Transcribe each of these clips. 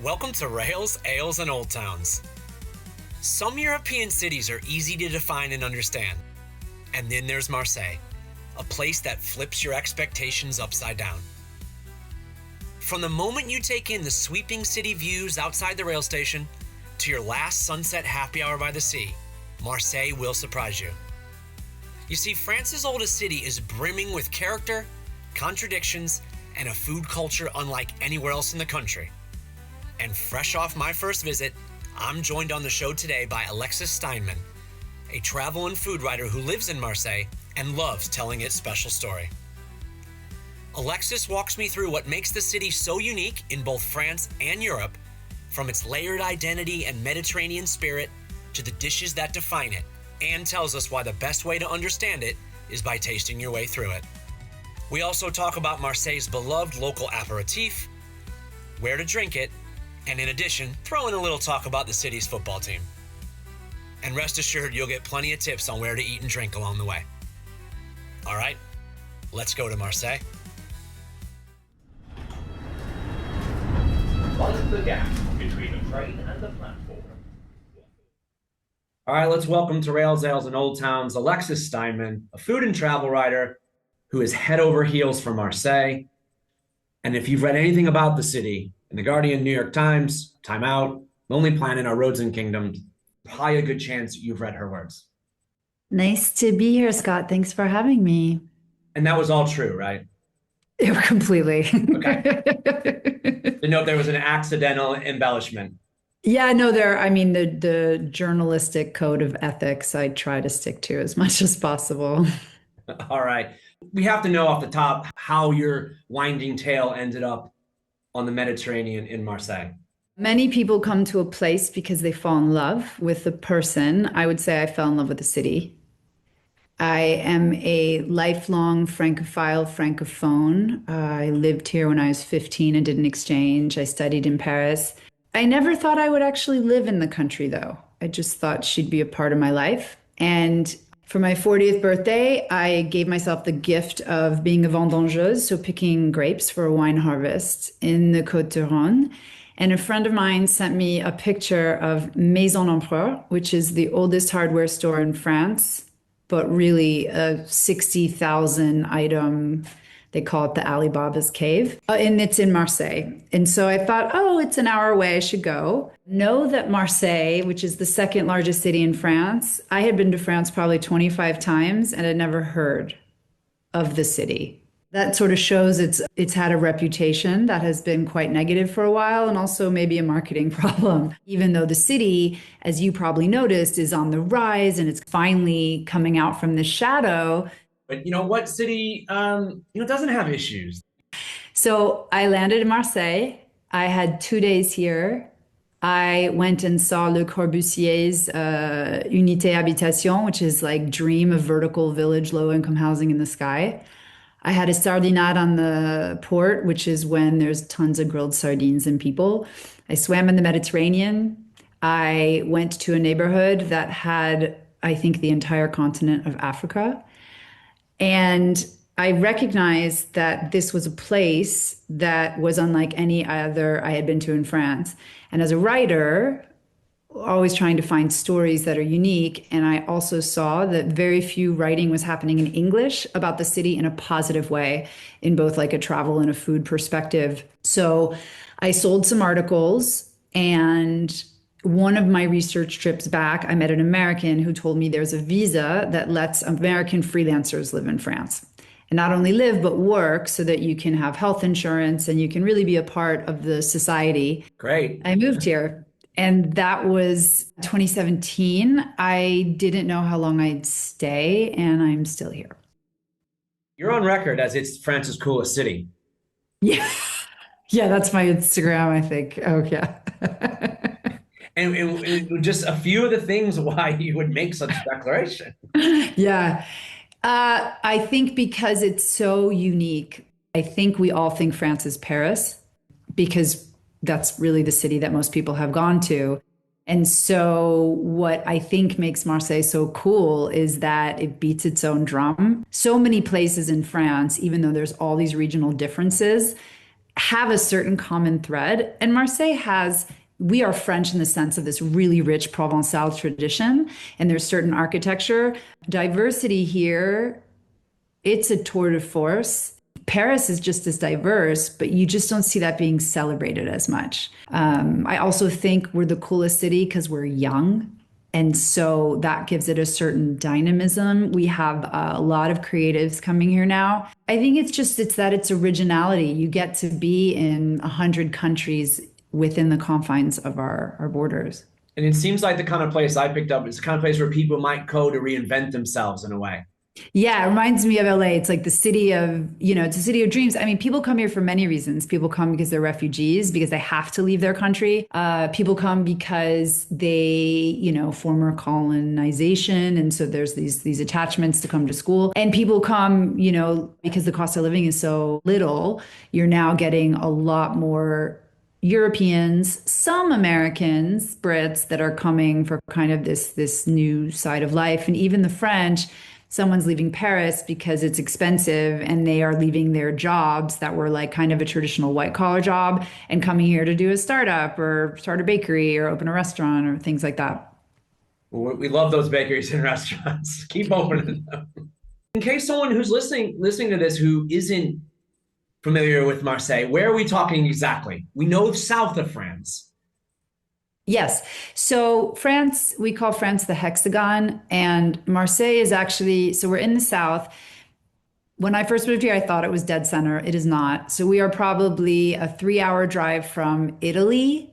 Welcome to Rails, Ales, and Old Towns. Some European cities are easy to define and understand. And then there's Marseille, a place that flips your expectations upside down. From the moment you take in the sweeping city views outside the rail station to your last sunset happy hour by the sea, Marseille will surprise you. You see, France's oldest city is brimming with character, contradictions, and a food culture unlike anywhere else in the country. And fresh off my first visit, I'm joined on the show today by Alexis Steinman, a travel and food writer who lives in Marseille and loves telling its special story. Alexis walks me through what makes the city so unique in both France and Europe, from its layered identity and Mediterranean spirit to the dishes that define it, and tells us why the best way to understand it is by tasting your way through it. We also talk about Marseille's beloved local aperitif, where to drink it, and in addition, throw in a little talk about the city's football team. And rest assured, you'll get plenty of tips on where to eat and drink along the way. All right, let's go to Marseille. Find the gap between the train and the platform. All right, let's welcome to Rails, Ales, and Old Towns, Alexis Steinman, a food and travel writer who is head over heels for Marseille. And if you've read anything about the city, in The Guardian, New York Times, Time Out, Lonely Planet, Our Roads and Kingdoms, probably a good chance you've read her words. Nice to be here, Scott. Thanks for having me. And that was all true, right? Completely. Okay. Didn't know if there was an accidental embellishment. Yeah, no, the journalistic code of ethics I try to stick to as much as possible. All right. We have to know off the top how your winding tale ended up on the Mediterranean in Marseille. Many people come to a place because they fall in love with the person. I would say I fell in love with the city. I am a lifelong Francophile, Francophone. I lived here when I was 15 and did an exchange. I studied in Paris. I never thought I would actually live in the country, though. I just thought she'd be a part of my life. And for my 40th birthday, I gave myself the gift of being a vendangeuse, so picking grapes for a wine harvest in the Côtes-du-Rhône. And a friend of mine sent me a picture of Maison Empereur, which is the oldest hardware store in France, but really a 60,000 item, they call it the Alibaba's cave, and it's in Marseille. And so I thought, oh, it's an hour away, I should go. Know that Marseille, which is the second largest city in France, I had been to France probably 25 times and had never heard of the city. That sort of shows it's had a reputation that has been quite negative for a while, and also maybe a marketing problem. Even though the city, as you probably noticed, is on the rise and it's finally coming out from the shadow. But you know what city doesn't have issues? So I landed in Marseille. I had 2 days here. I went and saw Le Corbusier's Unité Habitation, which is like dream of vertical village, low-income housing in the sky. I had a sardinade on the port, which is when there's tons of grilled sardines and people. I swam in the Mediterranean. I went to a neighborhood that had, I think, the entire continent of Africa. And I recognized that this was a place that was unlike any other I had been to in France. And as a writer, always trying to find stories that are unique. And I also saw that very few writing was happening in English about the city in a positive way, in both like a travel and a food perspective. So I sold some articles, and one of my research trips back, I met an American who told me there's a visa that lets American freelancers live in France. And not only live, but work so that you can have health insurance and you can really be a part of the society. Great. I moved here. And that was 2017. I didn't know how long I'd stay, and I'm still here. You're on record as it's France's coolest city. Yeah. Yeah, that's my Instagram, I think. Oh, yeah. and just a few of the things why you would make such a declaration. Yeah. I think because it's so unique. I think we all think France is Paris because that's really the city that most people have gone to. And so what I think makes Marseille so cool is that it beats its own drum. So many places in France, even though there's all these regional differences, have a certain common thread. And Marseille has, we are French in the sense of this really rich Provençal tradition, and there's certain architecture. Diversity here, it's a tour de force. Paris is just as diverse, but you just don't see that being celebrated as much. I also think we're the coolest city because we're young. And so that gives it a certain dynamism. We have a lot of creatives coming here now. I think it's that it's originality. You get to be in 100 countries within the confines of our borders. And it seems like the kind of place I picked up is the kind of place where people might go to reinvent themselves in a way. Yeah, it reminds me of LA. It's like the city of, it's a city of dreams. I mean, people come here for many reasons. People come because they're refugees, because they have to leave their country. People come because they, former colonization. And so there's these attachments to come to school. And people come, because the cost of living is so little, you're now getting a lot more Europeans, some Americans, Brits that are coming for kind of this new side of life. And even the French. Someone's leaving Paris because it's expensive and they are leaving their jobs that were like kind of a traditional white collar job and coming here to do a startup or start a bakery or open a restaurant or things like that. Well, we love those bakeries and restaurants. Keep opening them. In case someone who's listening to this who isn't familiar with Marseille, where are we talking exactly? We know south of France. Yes. So France, we call France the hexagon, and Marseille is actually, so we're in the south. When I first moved here, I thought it was dead center. It is not. So we are probably a 3-hour drive from Italy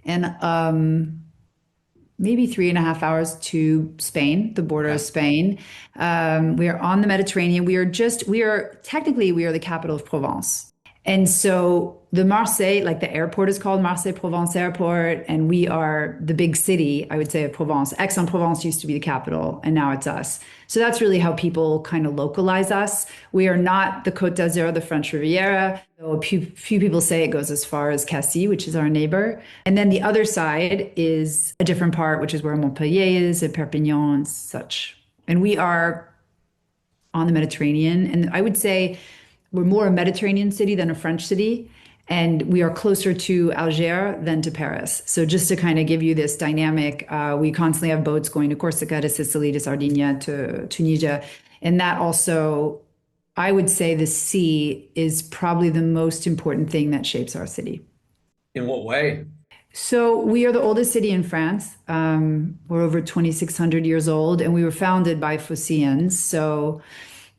and maybe 3.5 hours to Spain, the border of Spain. We are on the Mediterranean. We are technically, we are the capital of Provence. And so the Marseille, like the airport is called Marseille Provence Airport, and we are the big city, I would say, of Provence. Aix-en-Provence used to be the capital, and now it's us. So that's really how people kind of localize us. We are not the Côte d'Azur, the French Riviera. Though a few people say it goes as far as Cassis, which is our neighbor. And then the other side is a different part, which is where Montpellier is, and Perpignan and such. And we are on the Mediterranean. And I would say we're more a Mediterranean city than a French city, and we are closer to Algiers than to Paris. So just to kind of give you this dynamic, we constantly have boats going to Corsica, to Sicily, to Sardinia, to Tunisia. And that also, I would say the sea is probably the most important thing that shapes our city. In what way? So we are the oldest city in France. We're over 2,600 years old, and we were founded by Phocians. So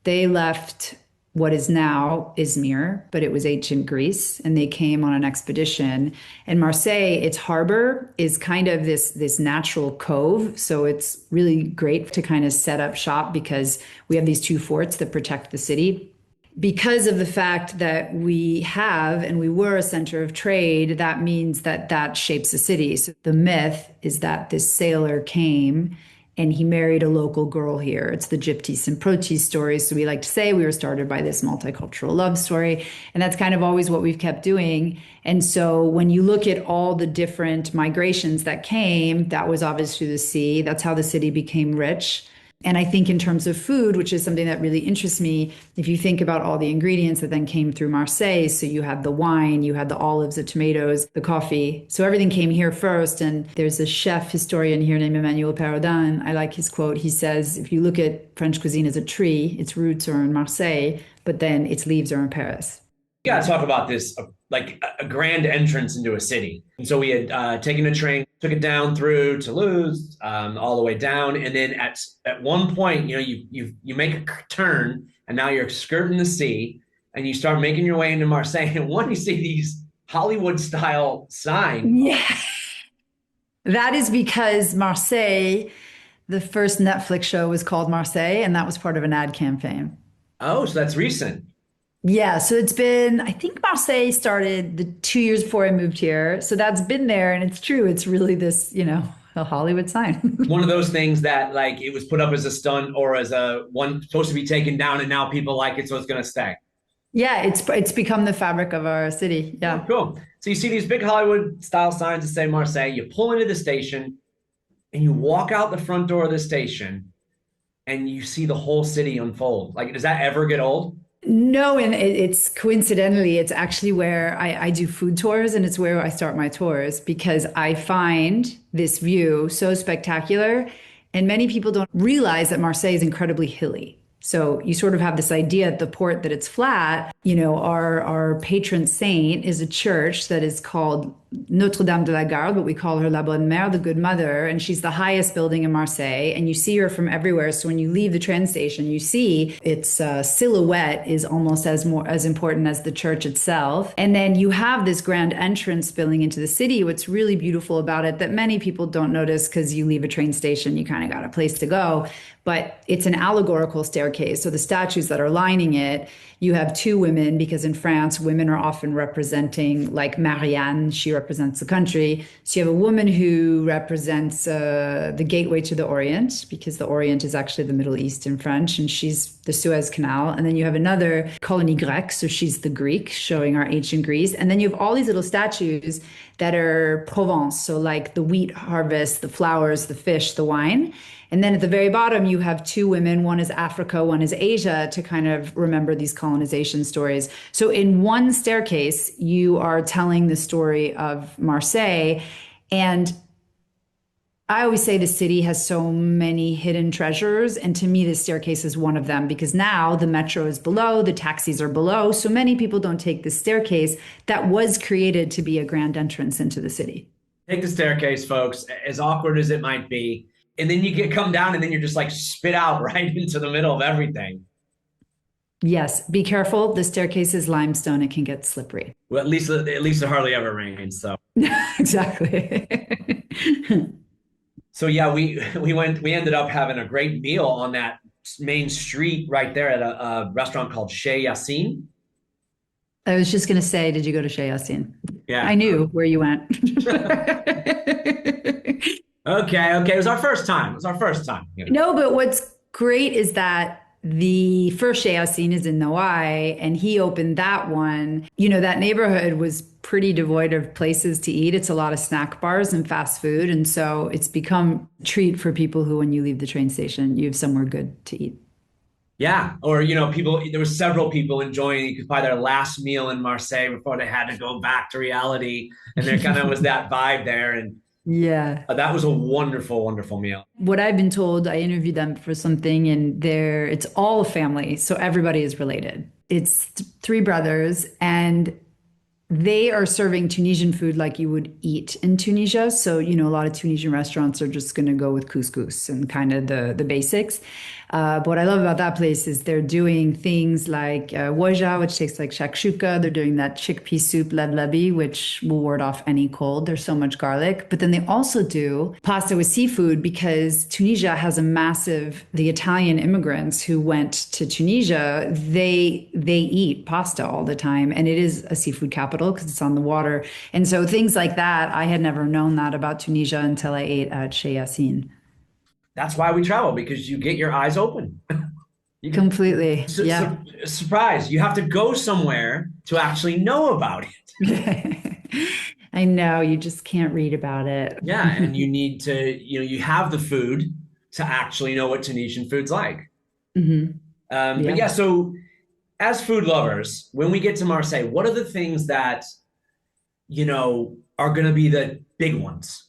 they left what is now Izmir, but it was ancient Greece, and they came on an expedition. And Marseille, its harbor is kind of this natural cove. So it's really great to kind of set up shop because we have these two forts that protect the city. Because of the fact that we have and we were a center of trade, that means that shapes the city. So the myth is that this sailor came and he married a local girl here. It's the Gyptis and Protis story. So we like to say we were started by this multicultural love story. And that's kind of always what we've kept doing. And so when you look at all the different migrations that came, that was obviously the sea. That's how the city became rich. And I think in terms of food, which is something that really interests me, if you think about all the ingredients that then came through Marseille, so you had the wine, you had the olives, the tomatoes, the coffee. So everything came here first. And there's a chef historian here named Emmanuel Perrodin. I like his quote. He says, if you look at French cuisine as a tree, its roots are in Marseille, but then its leaves are in Paris. You got to talk about this, like a grand entrance into a city. And so we had taken a train, took it down through Toulouse, all the way down, and then at one point, you make a turn, and now you're skirting the sea, and you start making your way into Marseille. And one, you see these Hollywood-style signs. Yeah, that is because Marseille, the first Netflix show was called Marseille, and that was part of an ad campaign. Oh, so that's recent. Yeah, so it's been, I think Marseille started the 2 years before I moved here. So that's been there, and it's true. It's really this, a Hollywood sign. One of those things that like it was put up as a stunt or as a one supposed to be taken down, and now people like it, so it's going to stay. Yeah, it's become the fabric of our city. Yeah. Oh, cool. So you see these big Hollywood style signs that say Marseille, you pull into the station and you walk out the front door of the station and you see the whole city unfold. Like, does that ever get old? No, and it's coincidentally, it's actually where I do food tours and it's where I start my tours because I find this view so spectacular. And many people don't realize that Marseille is incredibly hilly. So you sort of have this idea at the port that it's flat. You know, our patron saint is a church that is called Notre Dame de la Garde, but we call her La Bonne Mère, the Good Mother, and she's the highest building in Marseille, and you see her from everywhere. So when you leave the train station, you see its silhouette is almost as important as the church itself. And then you have this grand entrance spilling into the city. What's really beautiful about it that many people don't notice because you leave a train station, you kind of got a place to go, but it's an allegorical staircase. So the statues that are lining it, you have two women because in France, women are often representing, like Marianne, she represents the country. So you have a woman who represents the gateway to the Orient, because the Orient is actually the Middle East in French, and she's the Suez Canal. And then you have another colony grecque, so she's the Greek, showing our ancient Greece. And then you have all these little statues that are Provence, so like the wheat harvest, the flowers, the fish, the wine. And then at the very bottom, you have two women. One is Africa, one is Asia, to kind of remember these colonization stories. So in one staircase, you are telling the story of Marseille. And I always say the city has so many hidden treasures. And to me, this staircase is one of them because now the metro is below, the taxis are below. So many people don't take this staircase that was created to be a grand entrance into the city. Take the staircase, folks, as awkward as it might be. And then you come down and then you're just like spit out right into the middle of everything. Yes, be careful. The staircase is limestone. It can get slippery. Well, at least it hardly ever rains. So exactly. So yeah, we ended up having a great meal on that main street right there at a restaurant called Chez Yassine. I was just going to say, did you go to Chez Yassine? Yeah. I knew where you went. Okay. It was our first time. No, but what's great is that the first Chez Yassine is in Noailles, and he opened that one. You know, that neighborhood was pretty devoid of places to eat. It's a lot of snack bars and fast food. And so it's become a treat for people who, when you leave the train station, you have somewhere good to eat. Yeah. Or, there were several people enjoying, you could buy their last meal in Marseille before they had to go back to reality. And there kind of was that vibe there. And yeah, that was a wonderful, wonderful meal. What I've been told, I interviewed them for something, and it's all a family. So everybody is related. It's three brothers, and they are serving Tunisian food like you would eat in Tunisia. So, a lot of Tunisian restaurants are just going to go with couscous and kind of the basics. But what I love about that place is they're doing things like woja, which tastes like shakshuka. They're doing that chickpea soup, ladlabi, which will ward off any cold. There's so much garlic. But then they also do pasta with seafood because Tunisia has the Italian immigrants who went to Tunisia, they eat pasta all the time. And it is a seafood capital because it's on the water. And so things like that, I had never known that about Tunisia until I ate at Chez Yassine. That's why we travel, because you get your eyes open. Completely. Yeah. Surprise. You have to go somewhere to actually know about it. I know. You just can't read about it. Yeah. And you need to, you have the food to actually know what Tunisian food's like. Mm-hmm. But yeah, so as food lovers, when we get to Marseille, what are the things that, are going to be the big ones?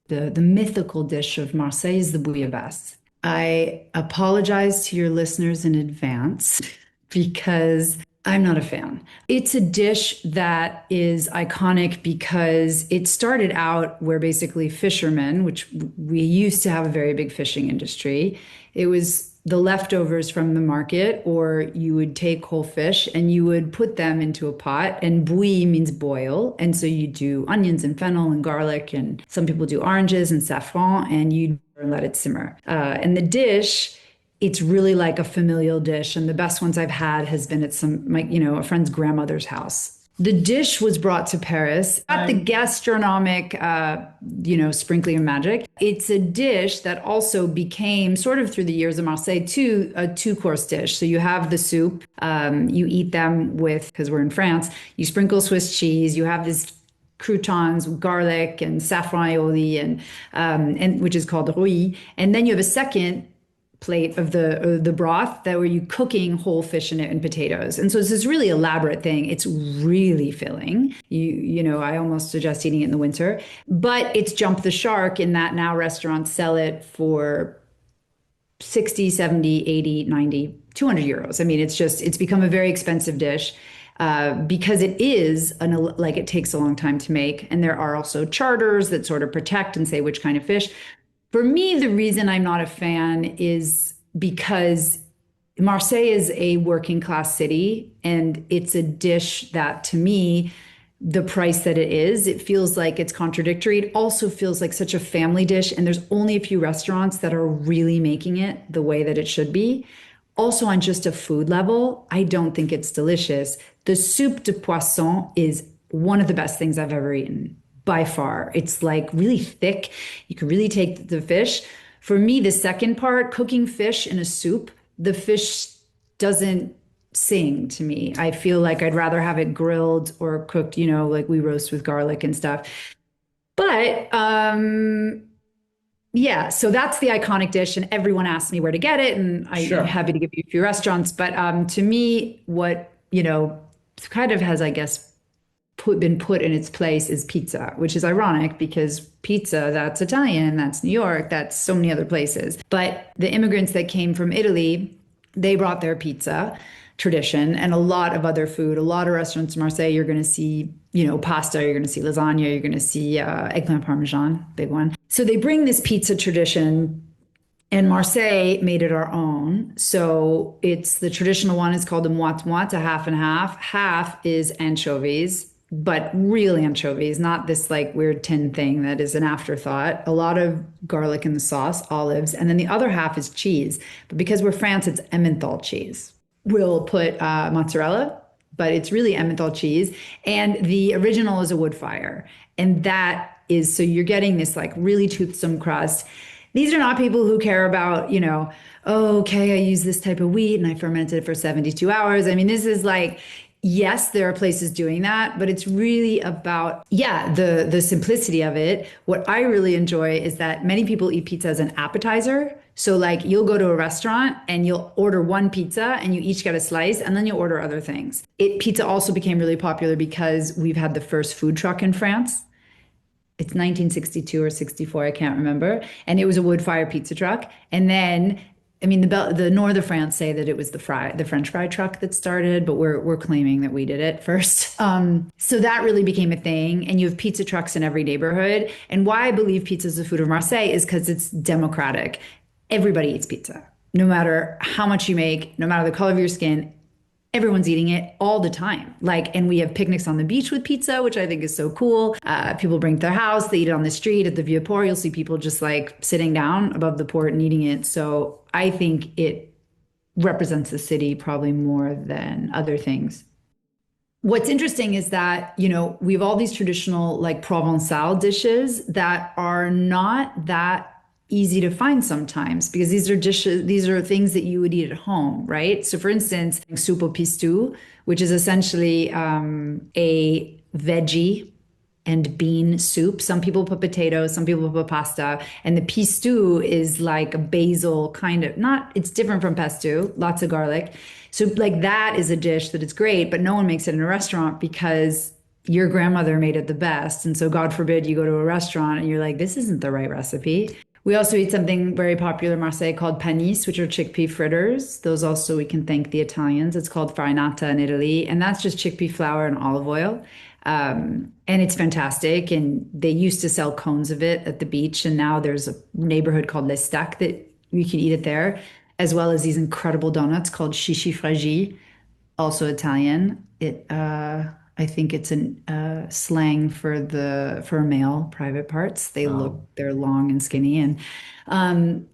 The mythical dish of Marseille is the bouillabaisse. I apologize to your listeners in advance because I'm not a fan. It's a dish that is iconic because it started out where basically fishermen, which we used to have a very big fishing industry, it was the leftovers from the market, or you would take whole fish and you would put them into a pot, and bouillie means boil. And so you do onions and fennel and garlic, and some people do oranges and saffron, and you let it simmer. And the dish, it's really like a familial dish. And the best ones I've had has been at a friend's grandmother's house. The dish was brought to Paris at the gastronomic, sprinkling of magic. It's a dish that also became, sort of through the years of Marseille, a two-course dish. So you have the soup, you eat them with, because we're in France, you sprinkle Swiss cheese, you have this croutons, garlic, and saffron aioli, and which is called rouille. And then you have a second plate of the broth that were you cooking whole fish in it and potatoes. And so it's this really elaborate thing. It's really filling. I almost suggest eating it in the winter, but it's jumped the shark in that now restaurants sell it for 60, 70, 80, 90, 200 euros. I mean, it's become a very expensive dish. Because it takes a long time to make. And there are also charters that sort of protect and say which kind of fish. For me, the reason I'm not a fan is because Marseille is a working class city, and it's a dish that, to me, the price that it feels like it's contradictory. It also feels like such a family dish, and there's only a few restaurants that are really making it the way that it should be. Also, on just a food level, I don't think it's delicious. The soupe de poisson is one of the best things I've ever eaten. By far. It's like really thick. You can really take the fish. For me, the second part, cooking fish in a soup, the fish doesn't sing to me. I feel like I'd rather have it grilled or cooked, like we roast with garlic and stuff. But yeah, so that's the iconic dish, and everyone asks me where to get it, and I'm happy to give you a few restaurants. But to me, what kind of has, I guess, been put in its place is pizza, which is ironic because pizza, that's Italian, that's New York, that's so many other places. But the immigrants that came from Italy, they brought their pizza tradition and a lot of other food. A lot of restaurants in Marseille, you're going to see, pasta, you're going to see lasagna, you're going to see eggplant parmesan, big one. So they bring this pizza tradition, and Marseille made it our own. So it's the traditional one is called a moite-moite, a half and half. Half is anchovies, but real anchovies, not this like weird tin thing that is an afterthought. A lot of garlic in the sauce, olives, and then the other half is cheese. But because we're France, it's Emmental cheese. We'll put mozzarella, but it's really Emmental cheese. And the original is a wood fire. And that is, so you're getting this like really toothsome crust. These are not people who care about, okay, I use this type of wheat and I fermented it for 72 hours. I mean, this is like, yes, there are places doing that, but it's really about, the simplicity of it. What I really enjoy is that many people eat pizza as an appetizer. So like you'll go to a restaurant and you'll order one pizza and you each get a slice and then you'll order other things. Pizza also became really popular because we've had the first food truck in France. It's 1962 or 64, I can't remember. And it was a wood fire pizza truck. And then the north of France say that it was the French fry truck that started, but we're claiming that we did it first. So that really became a thing, and you have pizza trucks in every neighborhood. And why I believe pizza is the food of Marseille is because it's democratic. Everybody eats pizza, no matter how much you make, no matter the color of your skin. Everyone's eating it all the time. And we have picnics on the beach with pizza, which I think is so cool. People bring it to their house, they eat it on the street at the Vieux Port. You'll see people just like sitting down above the port and eating it. So I think it represents the city probably more than other things. What's interesting is that, we have all these traditional like Provençal dishes that are not that easy to find sometimes, because these are things that you would eat at home, right? So for instance, soupe au pistou, which is essentially a veggie and bean soup. Some people put potatoes, some people put pasta, and the pistou is like a basil kind of, it's different from pesto, lots of garlic. So like that is a dish that is great, but no one makes it in a restaurant because your grandmother made it the best. And so God forbid you go to a restaurant and you're like, this isn't the right recipe. We also eat something very popular in Marseille called panis, which are chickpea fritters. Those also we can thank the Italians. It's called farinata in Italy, and that's just chickpea flour and olive oil. And it's fantastic. And they used to sell cones of it at the beach, and now there's a neighborhood called L'Estac that you can eat it there, as well as these incredible donuts called chichi fragi, also Italian. I think it's a slang for male private parts. They're long and skinny, and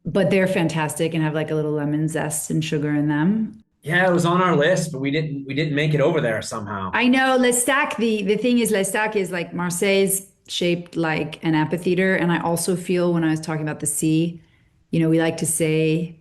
but they're fantastic and have like a little lemon zest and sugar in them. Yeah, it was on our list, but we didn't make it over there somehow. I know L'Estac. The thing is, L'Estac is like Marseille's shaped like an amphitheater, and I also feel when I was talking about the sea, we like to say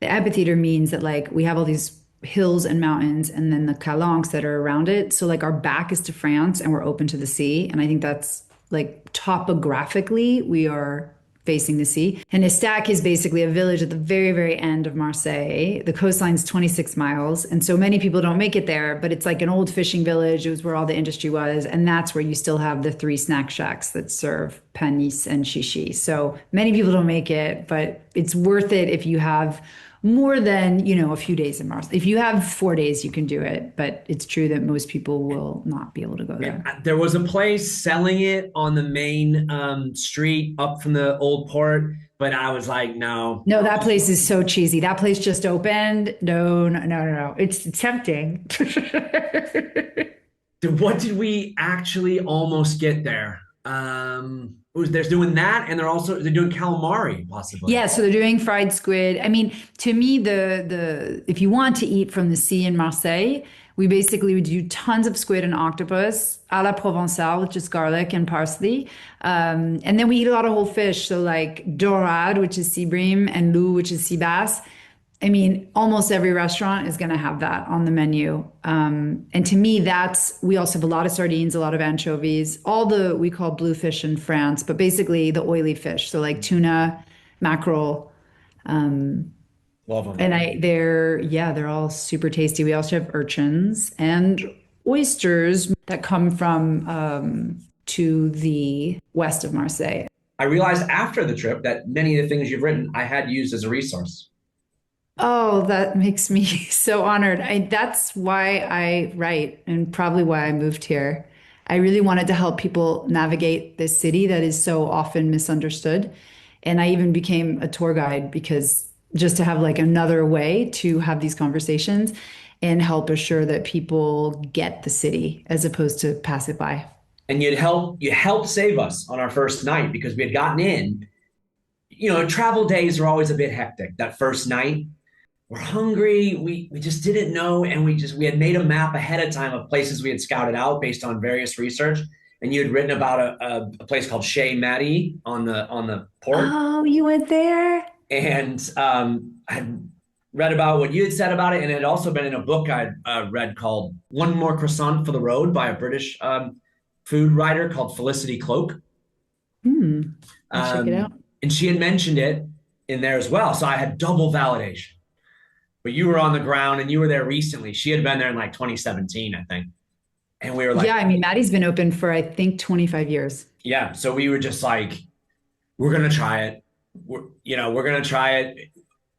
the amphitheater means that like we have all these hills and mountains and then the calanques that are around it. So like our back is to France and we're open to the sea. And I think that's like topographically, we are facing the sea. And Estac is basically a village at the very, very end of Marseille. The coastline's 26 miles. And so many people don't make it there, but it's like an old fishing village. It was where all the industry was. And that's where you still have the 3 snack shacks that serve panis and chichi. So many people don't make it, but it's worth it if you have more than, a few days in Marseille. If you have 4 days, you can do it. But it's true that most people will not be able to go there. There was a place selling it on the main street up from the old port, but I was like, no. No, that place is so cheesy. That place just opened. No. It's tempting. What did we actually almost get there? They're doing that, and they're doing calamari possibly. Yeah, so they're doing fried squid. I mean, to me, the if you want to eat from the sea in Marseille, we basically would do tons of squid and octopus à la Provençale with just garlic and parsley. And then we eat a lot of whole fish. So like dorade, which is sea bream, and loup, which is sea bass. I mean, almost every restaurant is going to have that on the menu. And to me, we also have a lot of sardines, a lot of anchovies, we call bluefish in France, but basically the oily fish. So like tuna, mackerel. Love them. And they're all super tasty. We also have urchins and oysters that come from to the west of Marseille. I realized after the trip that many of the things you've written, I had used as a resource. Oh, that makes me so honored. That's why I write and probably why I moved here. I really wanted to help people navigate this city that is so often misunderstood. And I even became a tour guide because just to have like another way to have these conversations and help assure that people get the city as opposed to pass it by. And you helped save us on our first night because we had gotten in. Travel days are always a bit hectic. That first night, we're hungry. We just didn't know. And we had made a map ahead of time of places we had scouted out based on various research. And you had written about a place called Chez Marie on the port. Oh, you went there? And I had read about what you had said about it. And it had also been in a book I'd read called One More Croissant for the Road by a British food writer called Felicity Cloak. I'll check it out. And she had mentioned it in there as well. So I had double validation. But you were on the ground and you were there recently. She had been there in like 2017, I think. And we were like, yeah, I mean, Maddie's been open for, I think, 25 years. Yeah. So we were just like, we're going to try it. We're going to try it.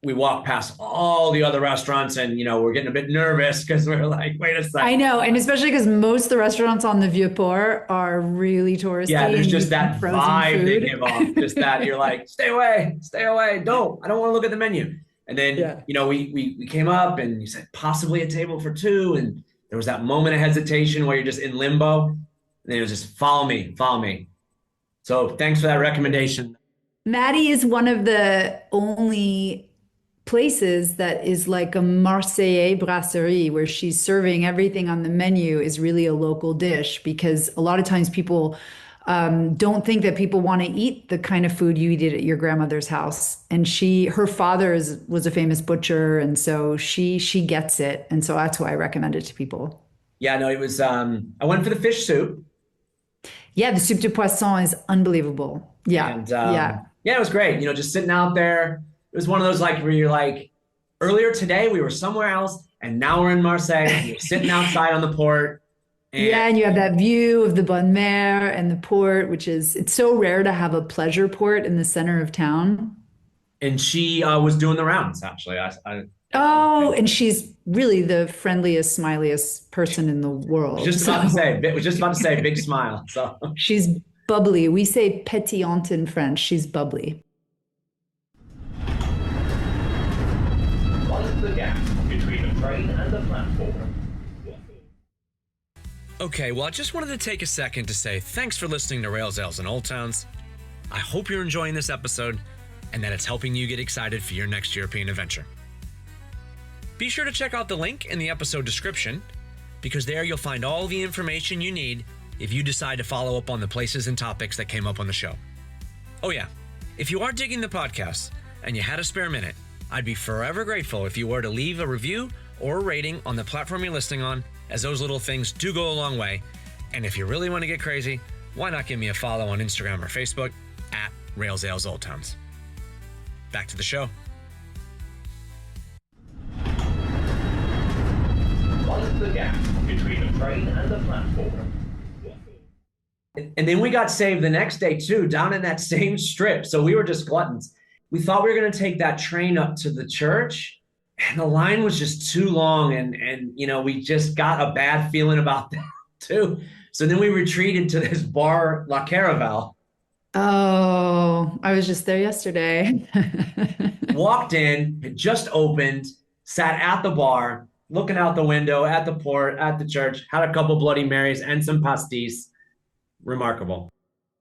We walked past all the other restaurants and, we're getting a bit nervous because we're like, wait a second. I know. And especially because most of the restaurants on the Vieux Port are really touristy. Yeah, there's just that vibe food. they give off. Just that you're like, stay away. I don't want to look at the menu. And then, we came up and you said possibly a table for 2. And there was that moment of hesitation where you're just in limbo. And then it was just follow me. So thanks for that recommendation. Maddie is one of the only places that is like a Marseillais brasserie where she's serving everything on the menu is really a local dish, because a lot of times people don't think that people want to eat the kind of food you eat at your grandmother's house. And her father was a famous butcher. And so she gets it. And so that's why I recommend it to people. Yeah, no, it was, I went for the fish soup. Yeah, the soup de poisson is unbelievable. Yeah. And, it was great. Just sitting out there. It was one of those like where you're like, earlier today we were somewhere else and now we're in Marseille and you're sitting outside on the port. And you have that view of the Bonne Mer and the port, it's so rare to have a pleasure port in the center of town. And she was doing the rounds, actually. And she's really the friendliest, smiliest person in the world. Was just about to say big smile. So she's bubbly. We say pétillante in French. She's bubbly. Mind the gap between the train and the platform. Okay, well, I just wanted to take a second to say thanks for listening to Rails, Ales, and Old Towns. I hope you're enjoying this episode and that it's helping you get excited for your next European adventure. Be sure to check out the link in the episode description, because there you'll find all the information you need if you decide to follow up on the places and topics that came up on the show. Oh yeah, if you are digging the podcast and you had a spare minute, I'd be forever grateful if you were to leave a review or a rating on the platform you're listening on, as those little things do go a long way. And if you really want to get crazy, why not give me a follow on Instagram or Facebook Rails, ales, old towns. Back to the show. Mind the gap between the train and the platform. And then we got saved the next day too, down in that same strip. So we were just gluttons. We thought we were going to take that train up to the church, and the line was just too long. And we just got a bad feeling about that too. So then we retreated to this bar, La Caraval, Oh, I was just there yesterday. walked in, had just opened, sat at the bar, looking out the window at the port, at the church, had a couple Bloody Marys and some pastis. Remarkable.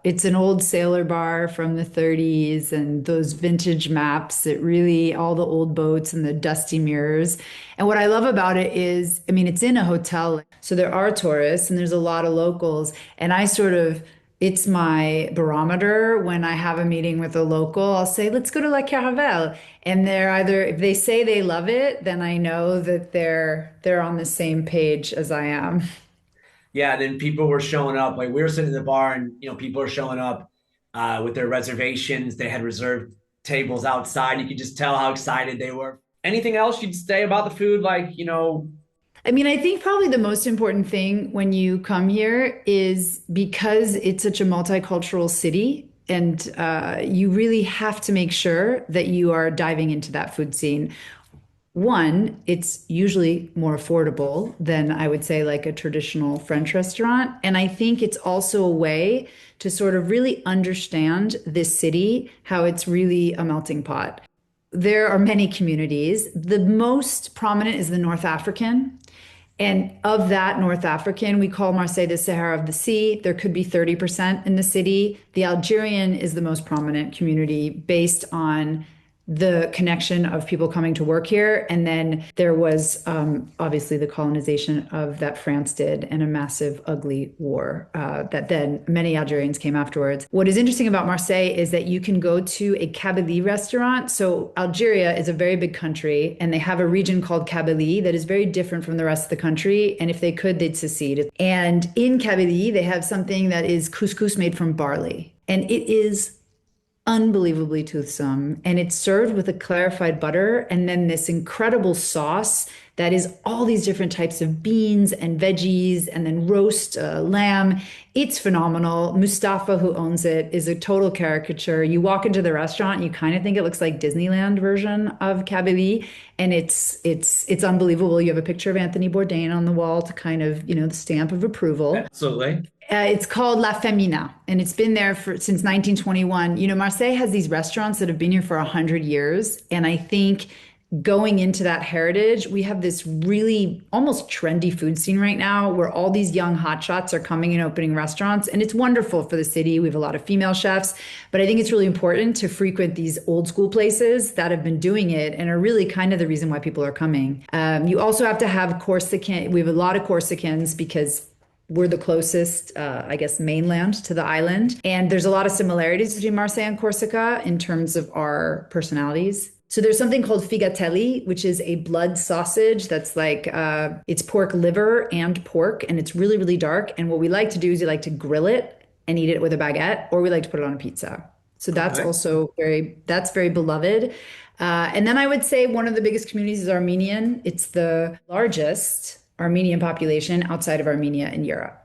It's an old sailor bar from the 30s and those vintage maps. It really, all the old boats and the dusty mirrors. And what I love about it is, I mean, it's in a hotel. So there are tourists and there's a lot of locals. And it's my barometer when I have a meeting with a local. I'll say, let's go to La Caravelle. And they're either, if they say they love it, then I know that they're on the same page as I am. Yeah, then people were showing up. Like we were sitting in the bar, and people are showing up with their reservations. They had reserved tables outside. You could just tell how excited they were. Anything else you'd say about the food? I mean, I think probably the most important thing when you come here is because it's such a multicultural city, and you really have to make sure that you are diving into that food scene. One, it's usually more affordable than I would say like a traditional French restaurant. And I think it's also a way to sort of really understand this city, how it's really a melting pot. There are many communities. The most prominent is the North African. And of that North African, we call Marseille the Sahara of the Sea. There could be 30% in the city. The Algerian is the most prominent community based on the connection of people coming to work here. And then there was obviously the colonization of that France did and a massive, ugly war that then many Algerians came afterwards. What is interesting about Marseille is that you can go to a Kabylie restaurant. So Algeria is a very big country and they have a region called Kabylie that is very different from the rest of the country. And if they could, they'd secede. And in Kabylie, they have something that is couscous made from barley. And it is unbelievably toothsome. And it's served with a clarified butter and then this incredible sauce that is all these different types of beans and veggies and then roast lamb. It's phenomenal. Mustafa, who owns it, is a total caricature. You walk into the restaurant, you kind of think it looks like Disneyland version of Kabylie, and it's unbelievable. You have a picture of Anthony Bourdain on the wall to kind of, the stamp of approval. Absolutely. It's called La Femina, and it's been there since 1921. Marseille has these restaurants that have been here for 100 years, and I think going into that heritage, we have this really almost trendy food scene right now where all these young hotshots are coming and opening restaurants, and it's wonderful for the city. We have a lot of female chefs, but I think it's really important to frequent these old school places that have been doing it and are really kind of the reason why people are coming. You also have to have Corsican. We have a lot of Corsicans because we're the closest, mainland to the island. And there's a lot of similarities between Marseille and Corsica in terms of our personalities. So there's something called figatelli, which is a blood sausage that's like, it's pork liver and pork, and it's really, really dark. And what we like to do is we like to grill it and eat it with a baguette, or we like to put it on a pizza. So that's also very beloved. And then I would say one of the biggest communities is Armenian. It's the largest Armenian population outside of Armenia in Europe.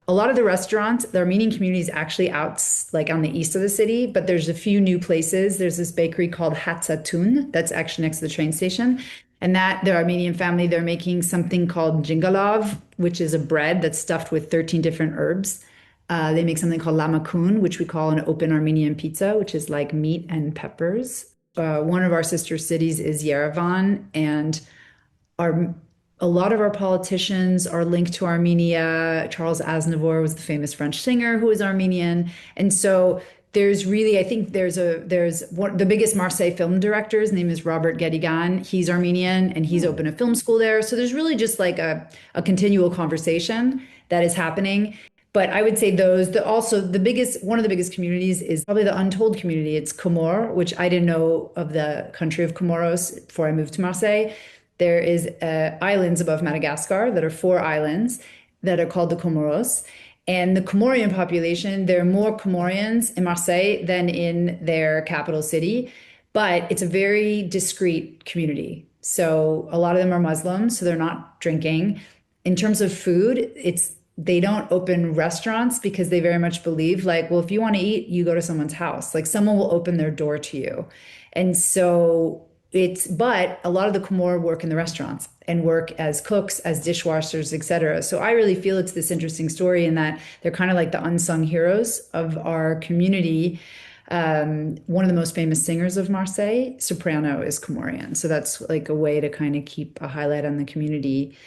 A lot of the restaurants, the Armenian community is actually out like on the east of the city, but there's a few new places. There's this bakery called Hatzatun that's actually next to the train station. And that the Armenian family, they're making something called jingalov, which is a bread that's stuffed with 13 different herbs. They make something called lamakun, which we call an open Armenian pizza, which is like meat and peppers. One of our sister cities is Yerevan, and a lot of our politicians are linked to Armenia. Charles Aznavour was the famous French singer who was Armenian. And so there's really, I think the biggest Marseille film director, his name is Robert Gedigan. He's Armenian and he's opened a film school there. So there's really just like a continual conversation that is happening. But I would say one of the biggest communities is probably the untold community. It's Comore, which I didn't know of the country of Comoros before I moved to Marseille. There is islands above Madagascar that are 4 islands that are called the Comoros. And the Comorian population, there are more Comorians in Marseille than in their capital city, but it's a very discreet community. So a lot of them are Muslims, so they're not drinking. In terms of food, it's they don't open restaurants because they very much believe like, well, if you want to eat, you go to someone's house. Like someone will open their door to you. And so but a lot of the Comor work in the restaurants and work as cooks, as dishwashers, etc. So I really feel it's this interesting story in that they're kind of like the unsung heroes of our community. One of the most famous singers of Marseille, soprano, is Comorian. So that's like a way to kind of keep a highlight on the community.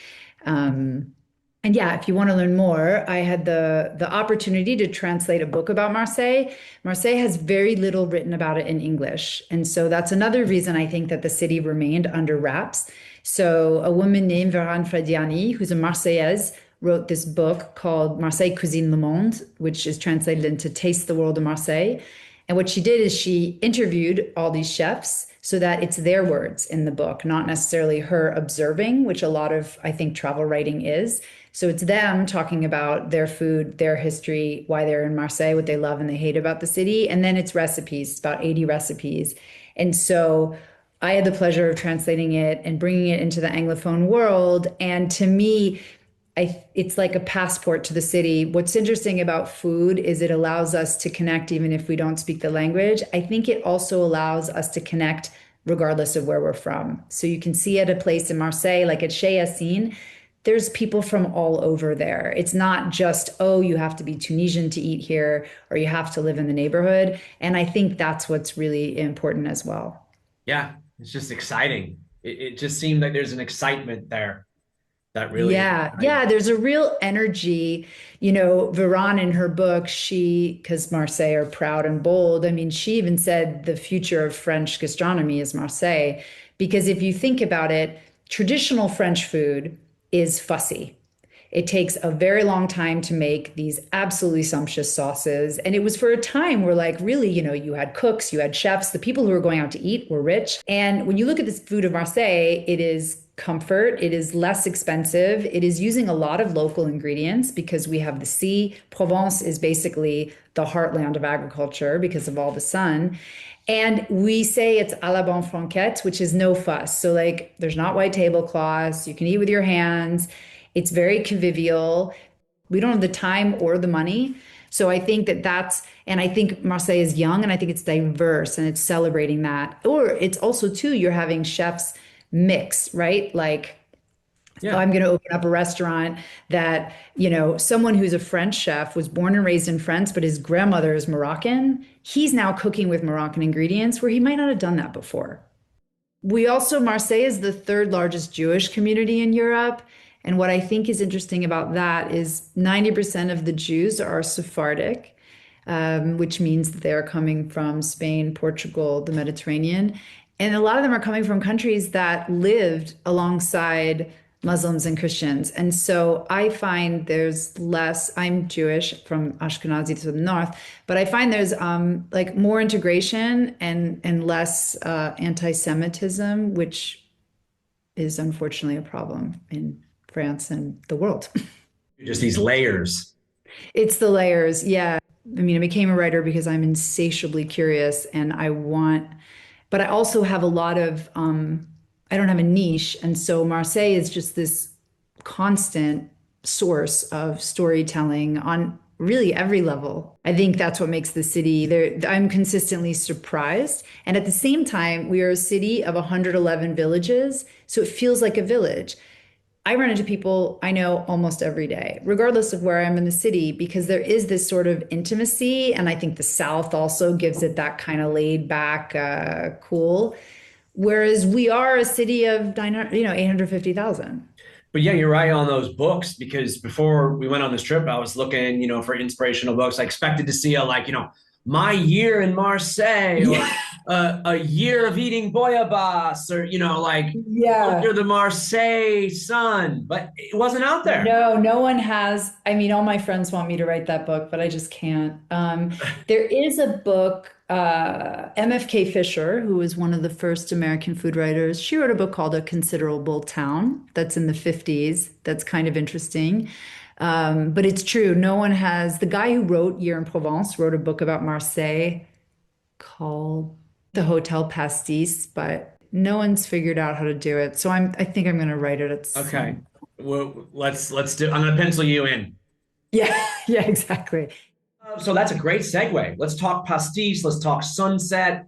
And yeah, if you want to learn more, I had the opportunity to translate a book about Marseille. Marseille has very little written about it in English. And so that's another reason I think that the city remained under wraps. So a woman named Veran Frediani, who's a Marseillaise, wrote this book called Marseille Cuisine Le Monde, which is translated into Taste the World of Marseille. And what she did is she interviewed all these chefs so that it's their words in the book, not necessarily her observing, which a lot of, I think, travel writing is. So it's them talking about their food, their history, why they're in Marseille, what they love and they hate about the city. And then it's recipes, it's about 80 recipes. And so I had the pleasure of translating it and bringing it into the Anglophone world. And to me, it's like a passport to the city. What's interesting about food is it allows us to connect even if we don't speak the language. I think it also allows us to connect regardless of where we're from. So you can see at a place in Marseille, like at Chez Yassine, there's people from all over there. It's not just, oh, you have to be Tunisian to eat here or you have to live in the neighborhood. And I think that's what's really important as well. Yeah, it's just exciting. It just seemed like there's an excitement there that really. Yeah, there's a real energy. Veran in her book, because Marseille are proud and bold. I mean, she even said the future of French gastronomy is Marseille. Because if you think about it, traditional French food is fussy. It takes a very long time to make these absolutely sumptuous sauces. And it was for a time where like really, you had cooks, you had chefs, the people who were going out to eat were rich. And when you look at this food of Marseille, it is comfort, it is less expensive, it is using a lot of local ingredients because we have the sea. Provence is basically the heartland of agriculture because of all the sun. And we say it's à la bonne franquette, which is no fuss. So like there's not white tablecloths, you can eat with your hands. It's very convivial. We don't have the time or the money. So I think and I think Marseille is young and I think it's diverse and it's celebrating that. Or it's also too, you're having chefs mix, right? Like, yeah. I'm going to open up a restaurant that, someone who's a French chef was born and raised in France, but his grandmother is Moroccan. He's now cooking with Moroccan ingredients where he might not have done that before. Marseille is the third largest Jewish community in Europe. And what I think is interesting about that is 90% of the Jews are Sephardic, which means that they're coming from Spain, Portugal, the Mediterranean. And a lot of them are coming from countries that lived alongside Muslims and Christians. And so I find there's less, I'm Jewish from Ashkenazi to the north, but I find there's like more integration and less anti-Semitism, which is unfortunately a problem in France and the world. Just these layers. It's the layers. Yeah. I mean, I became a writer because I'm insatiably curious and but I also have a lot of, I don't have a niche. And so Marseille is just this constant source of storytelling on really every level. I think that's what makes the city there. I'm consistently surprised. And at the same time, we are a city of 111 villages. So it feels like a village. I run into people I know almost every day, regardless of where I'm in the city, because there is this sort of intimacy. And I think the South also gives it that kind of laid back, cool. Whereas we are a city of 850,000. But yeah, you're right on those books, because before we went on this trip, I was looking, for inspirational books. I expected to see my year in Marseille, or a year of eating bouillabaisse, or under the Marseille sun, but it wasn't out there. No one has. I mean, all my friends want me to write that book, but I just can't. There is a book, MFK Fisher, who was one of the first American food writers. She wrote a book called A Considerable Town that's in the 50s. That's kind of interesting. But it's true. No one has, the guy who wrote Year in Provence wrote a book about Marseille called The Hotel Pastis, but no one's figured out how to do it. So I think I'm going to write it at Okay. some. Well, let's do. I'm gonna pencil you in. Yeah, yeah, exactly. So that's a great segue. Let's talk pastis. Let's talk sunset.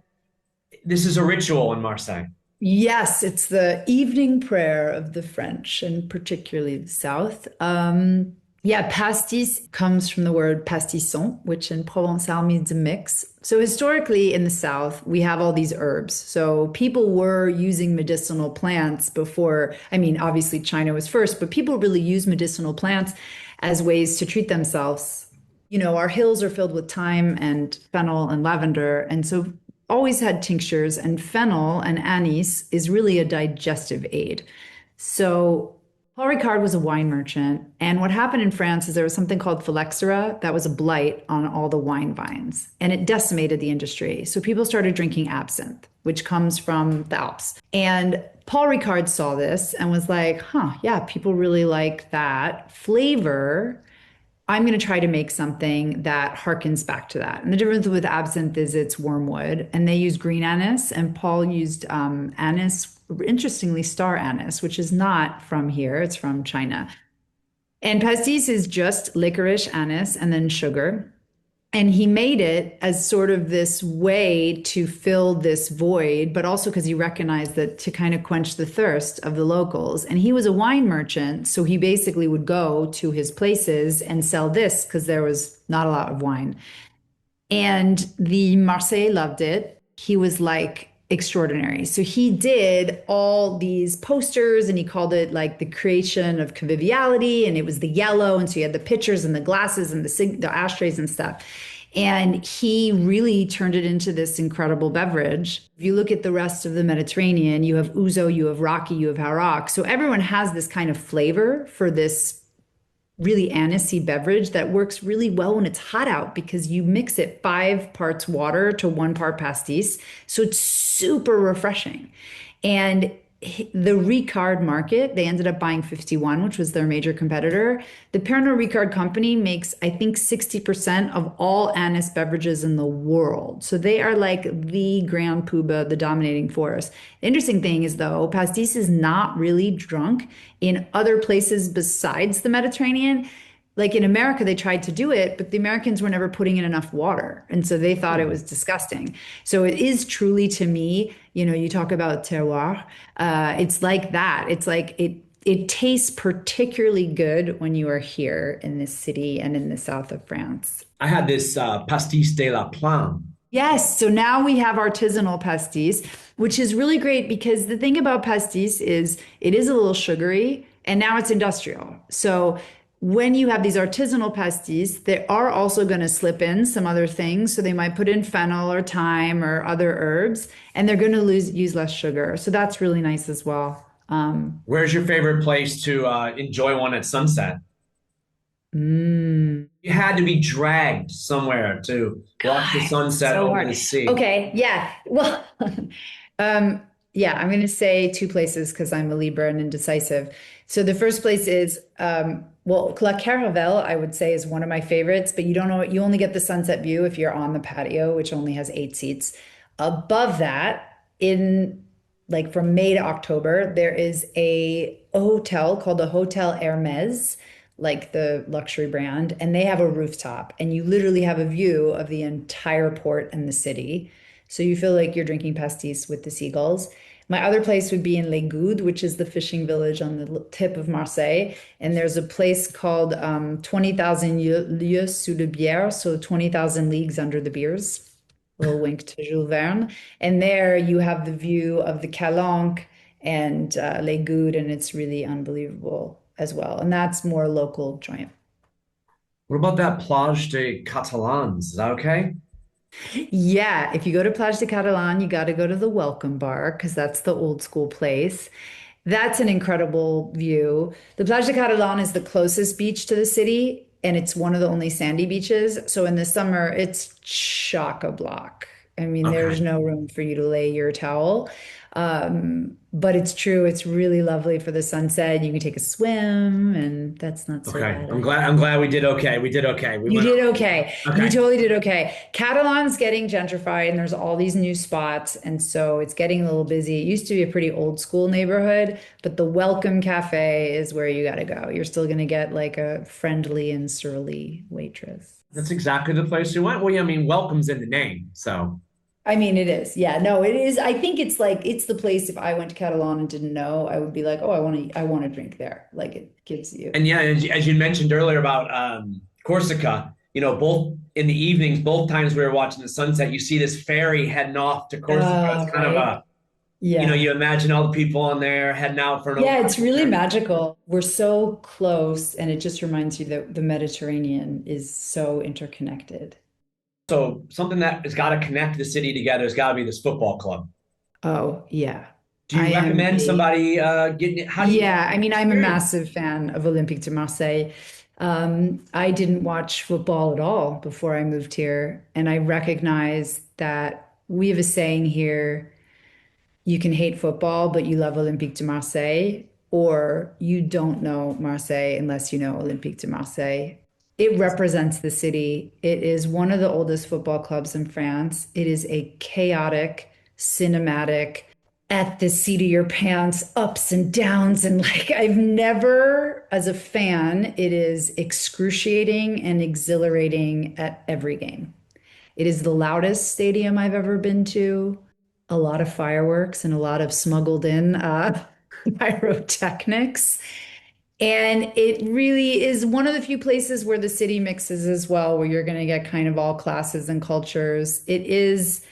This is a ritual in Marseille. Yes, it's the evening prayer of the French and particularly the South. Yeah, pastis comes from the word pastisson, which in Provençal means a mix. So historically in the South, we have all these herbs. So people were using medicinal plants before, I mean, obviously China was first, but people really use medicinal plants as ways to treat themselves. You know, our hills are filled with thyme and fennel and lavender. And so always had tinctures, and fennel and anise is really a digestive aid. So Paul Ricard was a wine merchant. And what happened in France is there was something called phylloxera that was a blight on all the wine vines, and it decimated the industry. So people started drinking absinthe, which comes from the Alps. And Paul Ricard saw this and was like, huh, yeah, people really like that flavor. I'm going to try to make something that harkens back to that. And the difference with absinthe is it's wormwood, and they use green anise, and Paul used anise, interestingly, star anise, which is not from here, it's from China. And pastis is just licorice, anise, and then sugar. And he made it as sort of this way to fill this void, but also because he recognized that to kind of quench the thirst of the locals. And he was a wine merchant, so he basically would go to his places and sell this because there was not a lot of wine. And the Marseille loved it. He was like extraordinary. So he did all these posters and he called it like the creation of conviviality. And it was the yellow. And so you had the pitchers and the glasses and the ashtrays and stuff. And he really turned it into this incredible beverage. If you look at the rest of the Mediterranean, you have ouzo, you have raki, you have harak. So everyone has this kind of flavor for this really anisey beverage that works really well when it's hot out because you mix it 5 parts water to 1 part pastis. So it's super refreshing. And the Ricard market, they ended up buying 51, which was their major competitor. The Pernod Ricard company makes, I think, 60% of all anise beverages in the world. So they are like the grand poobah, the dominating force. The interesting thing is, though, pastis is not really drunk in other places besides the Mediterranean. Like in America, they tried to do it, but the Americans were never putting in enough water. And so they thought it was disgusting. So it is truly, to me, you know, you talk about terroir. It's like that. It's like it tastes particularly good when you are here in this city and in the south of France. I had this pastis de la Plane. Yes. So now we have artisanal pastis, which is really great because the thing about pastis is it is a little sugary and now it's industrial. So when you have these artisanal pastis, they are also going to slip in some other things. So they might put in fennel or thyme or other herbs, and they're going to use less sugar. So that's really nice as well. Where's your favorite place to enjoy one at sunset? You had to be dragged somewhere to watch the sunset so over hard. the sea. Okay, yeah. Well, yeah, I'm going to say 2 places because I'm a Libra and indecisive. So the first place is, well, La Caravelle, I would say, is one of my favorites, but you don't know, you only get the sunset view if you're on the patio, which only has 8 seats. Above that, in like from May to October, there is a hotel called the Hotel Hermes, like the luxury brand, and they have a rooftop, and you literally have a view of the entire port and the city. So you feel like you're drinking pastis with the seagulls. My other place would be in Les Goudes, which is the fishing village on the tip of Marseille. And there's a place called 20,000 lieues sous le bière, so 20,000 leagues under the beers. Little wink to Jules Verne. And there you have the view of the Calanque and Les Goudes, and it's really unbelievable as well. And that's more local joint. What about that Plage de Catalans? Is that okay? Yeah, if you go to Plage de Catalan, you got to go to the Welcome Bar because that's the old school place. That's an incredible view. The Plage de Catalan is the closest beach to the city, and it's one of the only sandy beaches. So in the summer, it's chock-a-block. I mean, Okay. there's no room for you to lay your towel. But it's true, it's really lovely for the sunset. You can take a swim, and that's not so Okay. bad I'm either. glad. I'm glad we did okay. We did okay. We You went. did okay. You Okay. totally did okay. Catalan's getting gentrified and there's all these new spots. And so it's getting a little busy. It used to be a pretty old school neighborhood, but the Welcome Cafe is where you got to go. You're still going to get like a friendly and surly waitress. That's exactly the place we went. Well, yeah, I mean, welcome's in the name, so. I mean, it is. Yeah, no, it is. I think it's like it's the place if I went to Catalan and didn't know, I would be like, oh, I want to drink there. Like it gives you. And yeah, as you mentioned earlier about Corsica, both in the evenings, both times we were watching the sunset, you see this ferry heading off to Corsica. It's kind of Right. a, Yeah. you imagine all the people on there heading out for an Yeah, it's really overnight. magical. We're so close, and it just reminds you that the Mediterranean is so interconnected. So something that has got to connect the city together has got to be this football club. Oh, yeah. Do I you am recommend a, somebody getting it? How do you yeah, I mean, I'm a experience? massive fan of Olympique de Marseille. I didn't watch football at all before I moved here, and I recognize that we have a saying here, you can hate football, but you love Olympique de Marseille, or you don't know Marseille unless you know Olympique de Marseille. It represents the city. It is one of the oldest football clubs in France. It is a chaotic, cinematic, at the seat of your pants, ups and downs. And like, I've never, as a fan, it is excruciating and exhilarating at every game. It is the loudest stadium I've ever been to. A lot of fireworks and a lot of smuggled in pyrotechnics. And it really is one of the few places where the city mixes as well, where you're going to get kind of all classes and cultures. It is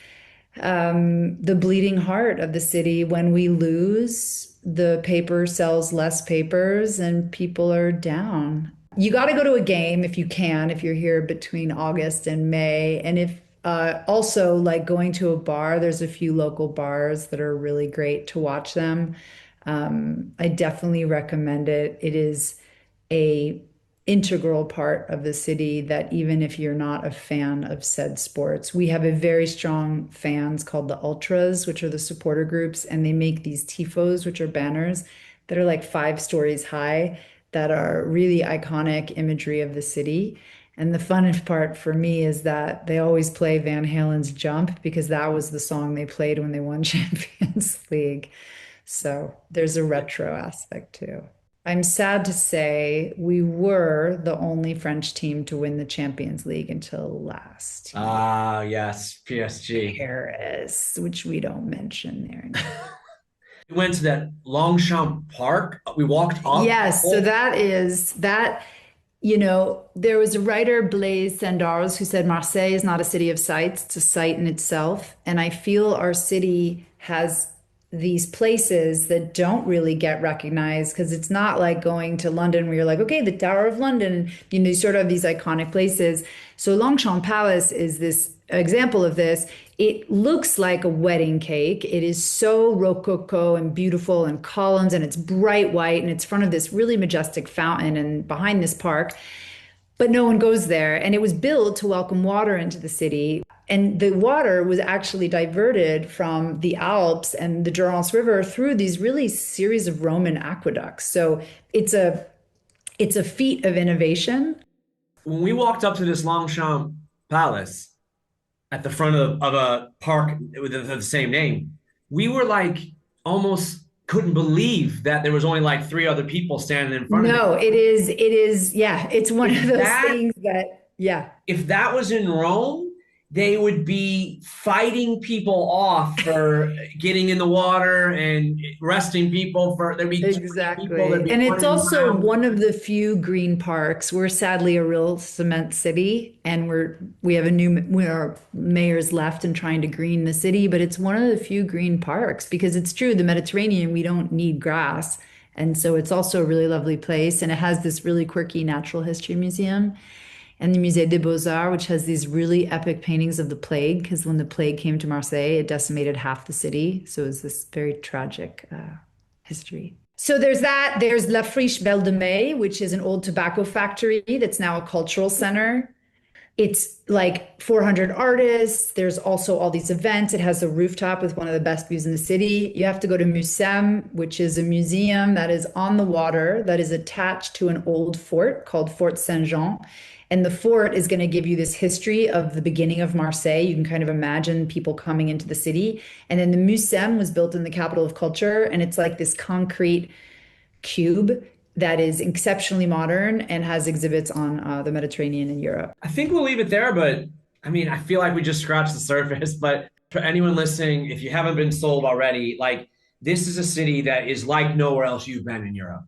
the bleeding heart of the city. When we lose, the paper sells less papers and people are down. You got to go to a game if you can, if you're here between August and May. And if also like going to a bar, there's a few local bars that are really great to watch them. I definitely recommend it. It is a integral part of the city that even if you're not a fan of said sports, we have a very strong fans called the Ultras, which are the supporter groups, and they make these tifos, which are banners that are like 5 stories high that are really iconic imagery of the city. And the funnest part for me is that they always play Van Halen's Jump because that was the song they played when they won Champions League. So there's a retro aspect too. I'm sad to say we were the only French team to win the Champions League until last year. Ah, yes, PSG. Paris, which we don't mention there. We went to that Longchamp Park. We walked up. Yes, so that is that, there was a writer, Blaise Sandars, who said Marseille is not a city of sights, it's a sight in itself. And I feel our city has these places that don't really get recognized because it's not like going to London where you're like, okay, the Tower of London, you sort of have these iconic places. So Longchamp Palace is this example of this. It looks like a wedding cake. It is so rococo and beautiful and columns and it's bright white and it's in front of this really majestic fountain and behind this park. But no one goes there. And it was built to welcome water into the city. And the water was actually diverted from the Alps and the Durance River through these really series of Roman aqueducts. So it's a feat of innovation. When we walked up to this Longchamp Palace at the front of a park with the same name, we were like almost couldn't believe that there was only like 3 other people standing in front of it. No, yeah, it's one of those things that, yeah. If that was in Rome, they would be fighting people off for getting in the water and arresting people for there'd be Exactly. people there'd be And it's running also around. one of the few green parks. We're sadly a real cement city and we have our mayor's left and trying to green the city, but it's one of the few green parks because it's true, the Mediterranean, we don't need grass. And so it's also a really lovely place and it has this really quirky natural history museum and the Musée des Beaux-Arts, which has these really epic paintings of the plague, because when the plague came to Marseille, it decimated half the city. So it was this very tragic history. So there's that. There's La Friche Belle de Mai, which is an old tobacco factory that's now a cultural center. It's like 400 artists. There's also all these events. It has a rooftop with one of the best views in the city. You have to go to Musem, which is a museum that is on the water, that is attached to an old fort called Fort Saint-Jean. And the fort is going to give you this history of the beginning of Marseille. You can kind of imagine people coming into the city. And then the Musem was built in the capital of culture. And it's like this concrete cube that is exceptionally modern and has exhibits on the Mediterranean and Europe. I think we'll leave it there, but I mean, I feel like we just scratched the surface. But for anyone listening, if you haven't been sold already, like this is a city that is like nowhere else you've been in Europe.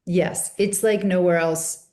Yes, it's like nowhere else,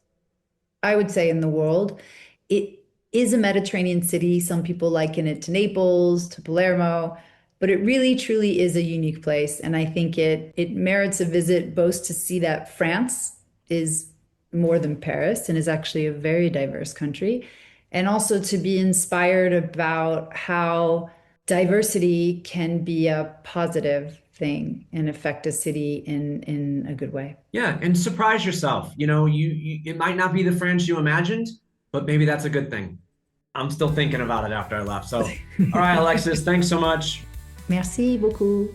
I would say, in the world. It is a Mediterranean city. Some people liken it to Naples, to Palermo, but it really truly is a unique place. And I think it merits a visit both to see that France is more than Paris and is actually a very diverse country, and also to be inspired about how diversity can be a positive thing and affect a city in a good way. Yeah, and surprise yourself. You know, you it might not be the France you imagined, but maybe that's a good thing. I'm still thinking about it after I left. So, all right, Alexis, thanks so much. Merci beaucoup.